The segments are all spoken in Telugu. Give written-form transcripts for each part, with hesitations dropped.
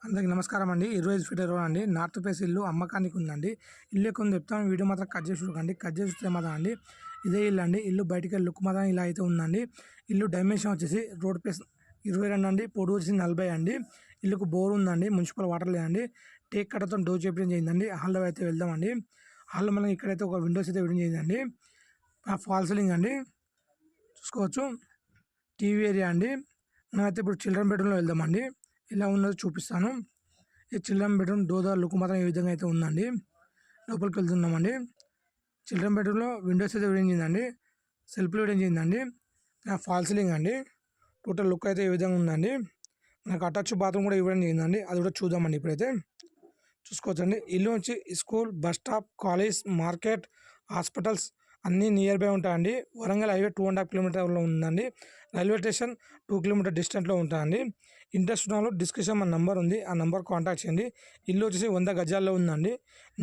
అందరికి నమస్కారం అండి. 25 ఫీట్ రోడ్ అండి. నార్త్ ఫేస్ ఇల్లు అమ్మకానికి ఉందండి. ఇల్లు ఎక్కువ చెప్తాను, వీడియో మాత్రం కట్ చేసి చూడకండి. కట్ చేసి చూస్తే మాత్రం అండి ఇదే ఇల్లు అండి. ఇల్లు బయటికి లుక్ మాత్రం ఇలా అయితే ఉందండి. ఇల్లు డైమెన్షన్ వచ్చేసి రోడ్ ఫేస్ 22 అండి, పొడవు వచ్చేసి 40 అండి. ఇల్లుకు బోర్ ఉందండి, మున్సిపల్ వాటర్ లేదండి. టేక్ కట్టతో డోర్ చేపించడం చేయిందండి. హాల్లో అయితే వెళ్దామండి. హాల్లో మనం ఇక్కడైతే ఒక విండోస్ అయితే వేయడం చేయిందండి. ఫాల్ సీలింగ్ అండి, చూసుకోవచ్చు. టీవీ ఏరియా అండి. మనమైతే ఇప్పుడు చిల్డ్రన్ బెడ్రూమ్లో వెళ్దామండి. ఇలా ఉన్నది చూపిస్తాను. ఈ చిల్డ్రన్ బెడ్రూమ్ డోర్ లుక్ మాత్రం ఈ విధంగా అయితే ఉందండి. లోపలికి వెళ్తున్నామండి. చిల్డ్రన్ బెడ్రూమ్లో విండోస్ అయితే వేయడం చేయిందండి. సెల్ఫ్లు వేయడం చేయిందండి. ఫాల్ సీలింగ్ అండి. టోటల్ లుక్ అయితే ఈ విధంగా ఉందండి. మనకు అటాచ్ బాత్రూమ్ కూడా ఇవ్వడం చేయిందండి. అది కూడా చూద్దామండి. ఇప్పుడైతే చూసుకోవచ్చండి. ఇల్లు నుంచి school, bus stop, college, market, hospitals అన్నీ నియర్ బై ఉంటాయండి. వరంగల్ హైవే 2.5 కిలోమీటర్లో ఉందండి. రైల్వే స్టేషన్ 2 కిలోమీటర్ డిస్టెంట్లో ఉంటాయండి. ఇంట్రెస్ట్ ఉన్న వాళ్ళు డిస్క్రిప్షన్ మన నెంబర్ ఉంది, ఆ నెంబర్ కాంటాక్ట్ చేయండి. ఇల్లు వచ్చేసి 100 గజాల్లో ఉందండి.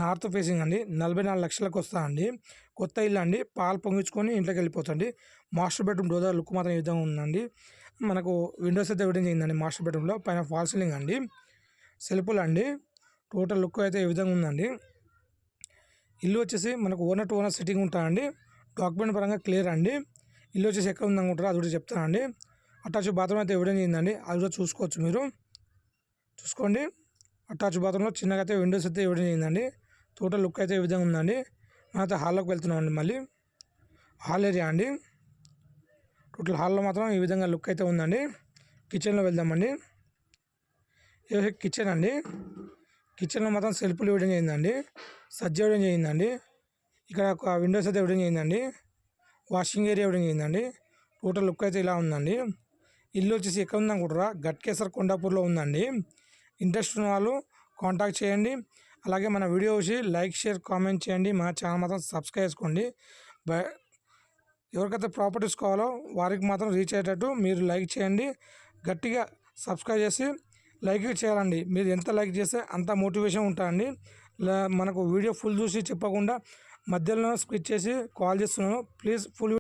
నార్త్ ఫేసింగ్ అండి. 44 లక్షలకు వస్తుందండి. కొత్త ఇల్లు అండి. పాలు పొంగించుకొని ఇంట్లోకి వెళ్ళిపోతుంది. మాస్టర్ బెడ్రూమ్ డోర్ లుక్ మాత్రం ఈ విధంగా ఉందండి. మనకు విండోస్ అయితే వేయడం చేయిందండి. మాస్టర్ బెడ్రూమ్లో పైన ఫాల్ సీలింగ్ అండి. సెల్ఫ్లు అండి. టోటల్ లుక్ అయితే ఈ విధంగా ఉందండి. ఇల్లు వచ్చేసి మనకు ఓనర్ టు ఓనర్ సిట్టింగ్ ఉంటాయండి. డాక్యుమెంట్ పరంగా క్లియర్ అండి. ఇల్లు వచ్చేసి ఎక్కడ ఉందనుకుంటారో అది కూడా చెప్తానండి. అటాచ్ బాత్రూమ్ అయితే ఇవ్వడం చేయిందండి. అది కూడా చూసుకోవచ్చు, మీరు చూసుకోండి. అటాచ్ బాత్రూంలో చిన్నగా అయితే విండోస్ అయితే ఇవ్వడం చేయిందండి. టోటల్ లుక్ అయితే ఈ విధంగా ఉందండి. మనమైతే హాల్లోకి వెళ్తున్నామండి. మళ్ళీ హాల్ ఏరియా అండి. టోటల్ హాల్లో మాత్రం ఈ విధంగా లుక్ అయితే ఉందండి. కిచెన్లో వెళ్దామండి. ఇది కిచెన్ అండి. కిచెన్లో మాత్రం సెల్ఫ్లు ఇవ్వడం చేయిందండి. సజ్జ ఇవ్వడం చేయిందండి. ఇక్కడ ఒక విండోస్ అయితే ఇవ్వడం చేయిందండి. వాషింగ్ ఏరియా ఇవ్వడం చేయిందండి. టోటల్ లుక్ అయితే ఇలా ఉందండి. ఇల్లు వచ్చేసి ఎక్కడ ఉందనుకుంటారా, గట్కేసర్ కొండాపూర్లో ఉందండి. ఇంట్రెస్ట్ ఉన్న వాళ్ళు కాంటాక్ట్ చేయండి. అలాగే మన వీడియో చూసి లైక్, షేర్, కామెంట్ చేయండి. మన ఛానల్ మాత్రం సబ్స్క్రైబ్ చేసుకోండి. ఎవరికైతే ప్రాపర్టీస్ కావాలో వారికి మాత్రం రీచ్ అయ్యేటట్టు మీరు లైక్ చేయండి. గట్టిగా సబ్స్క్రైబ్ చేసి లైక్ చేయాలండి. మీరు ఎంత లైక్ చేస్తే అంత మోటివేషన్ ఉంటుందండి. మనకు వీడియో ఫుల్ చూసి చెప్పకుండా మధ్యలో స్కిప్ చేసి కాల్ చేస్తున్నాను. Please full